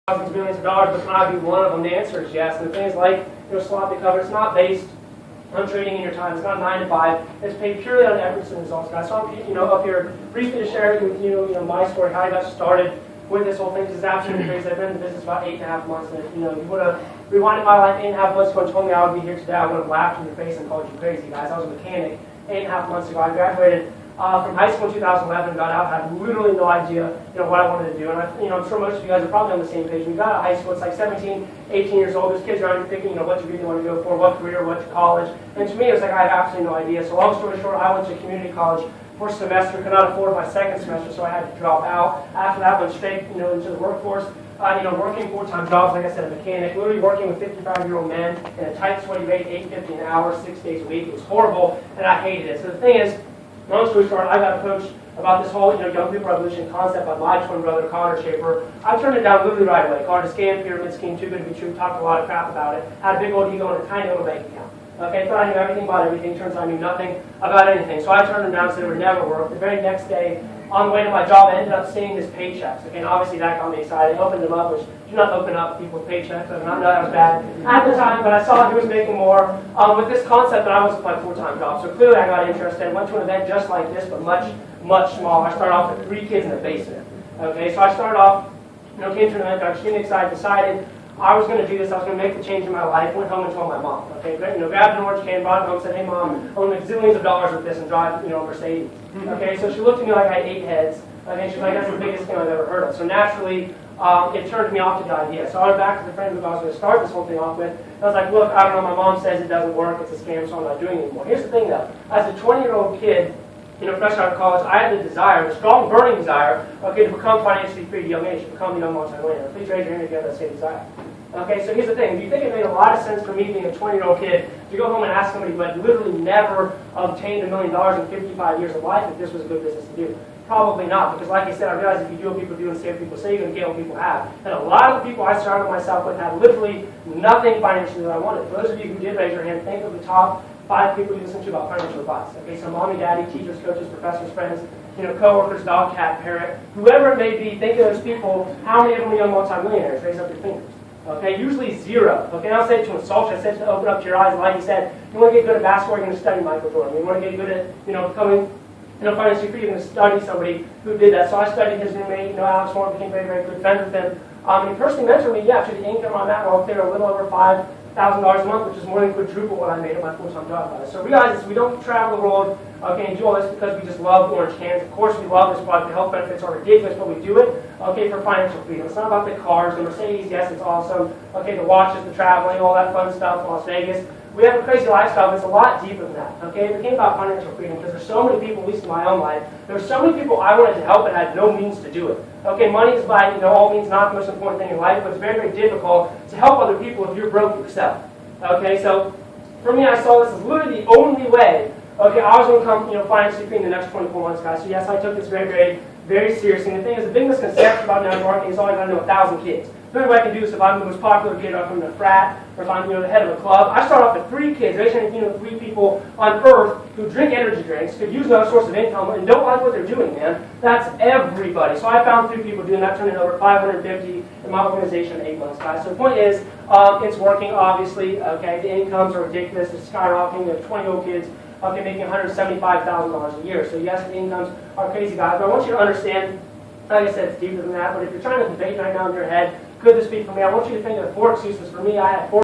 thousands, millions of dollars, but can I be one of them? The answer is yes. And things like sloppy cover, it's not based on trading in your time. It's not 9 to 5. It's paid purely on efforts and results, guys. So I'm up here briefly to share with you, my story, how I got started with this whole thing. This is absolutely crazy. I've been in the business about 8.5 months, and if you would have rewinded my life 8.5 months ago and told me I would be here today, I would have laughed in your face and called you crazy, guys. I was a mechanic 8.5 months ago. I graduated from high school in 2011, got out, had literally no idea, what I wanted to do. And I'm sure most of you guys are probably on the same page. When you got out of high school, it's like 17, 18 years old. There's kids around you thinking, what you really want to go for, what career, what college. And to me, it was like I had absolutely no idea. So long story short, I went to community college for a semester, could not afford my second semester, so I had to drop out. After that, went straight, into the workforce. Working full-time jobs, like I said, a mechanic, literally working with 55-year-old men in a tight, sweaty rate, $8.50 an hour, 6 days a week. It was horrible, and I hated it. So the thing is, long story short, I got approached about this whole young people revolution concept by my twin brother, Schaeper. I turned it down literally right away. Called it a scam, pyramid scheme, too good to be true. Talked a lot of crap about it. Had a big old ego and a tiny little bank account. Okay, thought I knew everything about everything. Turns out I knew nothing about anything. So I turned them down and said it would never work. The very next day, on the way to my job, I ended up seeing his paychecks. Okay, and obviously that got me excited. I opened them up, which do not open up people's paychecks. I did not know that was bad at the time, but I saw he was making more with this concept than I was with my full-time job. So clearly I got interested. I went to an event just like this, but much, much smaller. I started off with 3 kids in the basement. Okay, so I started off, came to an event, got extremely excited, decided I was going to do this. I was going to make the change in my life. Went home and told my mom. Okay, grabbed an orange can, brought it home, said, "Hey mom, I'm going to make zillions of dollars with this and drive, a Mercedes." Okay, so she looked at me like I had 8 heads. Okay, she's like, "That's the biggest thing I've ever heard of." So naturally, it turned me off to the idea. So I went back to the friend who I was going to start this whole thing off with. And I was like, "Look, I don't know. My mom says it doesn't work. It's a scam, so I'm not doing it anymore." Here's the thing, though. As a 20-year-old kid, fresh out of college, I had the desire, the strong burning desire, to become financially free at a young age, to become a young multi-millionaire. Please raise your hand if you have that same desire. Okay, so here's the thing. Do you think it made a lot of sense for me, being a 20-year-old kid, to go home and ask somebody who had literally never obtained $1 million in 55 years of life if this was a good business to do? Probably not, because like I said, I realized if you do what people do and say what people say, you're going to get what people have. And a lot of the people I surrounded myself with had literally nothing financially that I wanted. For those of you who did raise your hand, think of the top 5 people you listen to about financial advice. Okay, so mommy, daddy, teachers, coaches, professors, friends, coworkers, dog, cat, parrot, whoever it may be, think of those people. How many of them are young multimillionaires? Raise up your fingers. Okay, usually 0. Okay, I don't say it to insult you. I said to open up your eyes. Like you said, you want to get good at basketball, you're going to study Michael Jordan. You want to get good at, becoming, financially free, you're going to study somebody who did that. So I studied his roommate, Alex Moore, became very, very good friends with him. And he personally mentored me, to the income on that, I'll clear a little over $5,000 a month, which is more than quadruple what I made at my full-time job. So realize this, we don't travel the world, and do all this because we just love orange cans. Of course we love this product. The health benefits are ridiculous, but we do it, for financial freedom. It's not about the cars, the Mercedes, yes, it's awesome. The watches, the traveling, all that fun stuff, Las Vegas. We have a crazy lifestyle, but it's a lot deeper than that. Okay, it became about financial freedom because there's so many people, at least in my own life, there's so many people I wanted to help and had no means to do it. Okay, money is by all means not the most important thing in life, but it's very, very difficult to help other people if you're broke yourself. Okay, so for me, I saw this as literally the only way. Okay, I was going to become, financially free in the next 24 months, guys. So yes, I took this very, very, very seriously. And the thing is, the big misconception about network marketing is all I got to know 1,000 kids. The only way I can do this if I'm the most popular kid, or if I'm in a frat, or if I'm the head of a club. I start off with 3 kids. Raise your hand, 3 people on earth who drink energy drinks, could use no source of income, and don't like what they're doing, man. That's everybody. So I found 3 people doing that, turning over 550 in my organization in 8 months, guys. So the point is, it's working, obviously. Okay, the incomes are ridiculous. It's skyrocketing. We have 20-year-old kids. Okay, making $175,000 a year. So yes, the incomes are crazy, guys. But I want you to understand, like I said, it's deeper than that. But if you're trying to debate right now in your head, could this be for me? I want you to think of 4 excuses. For me, I had 4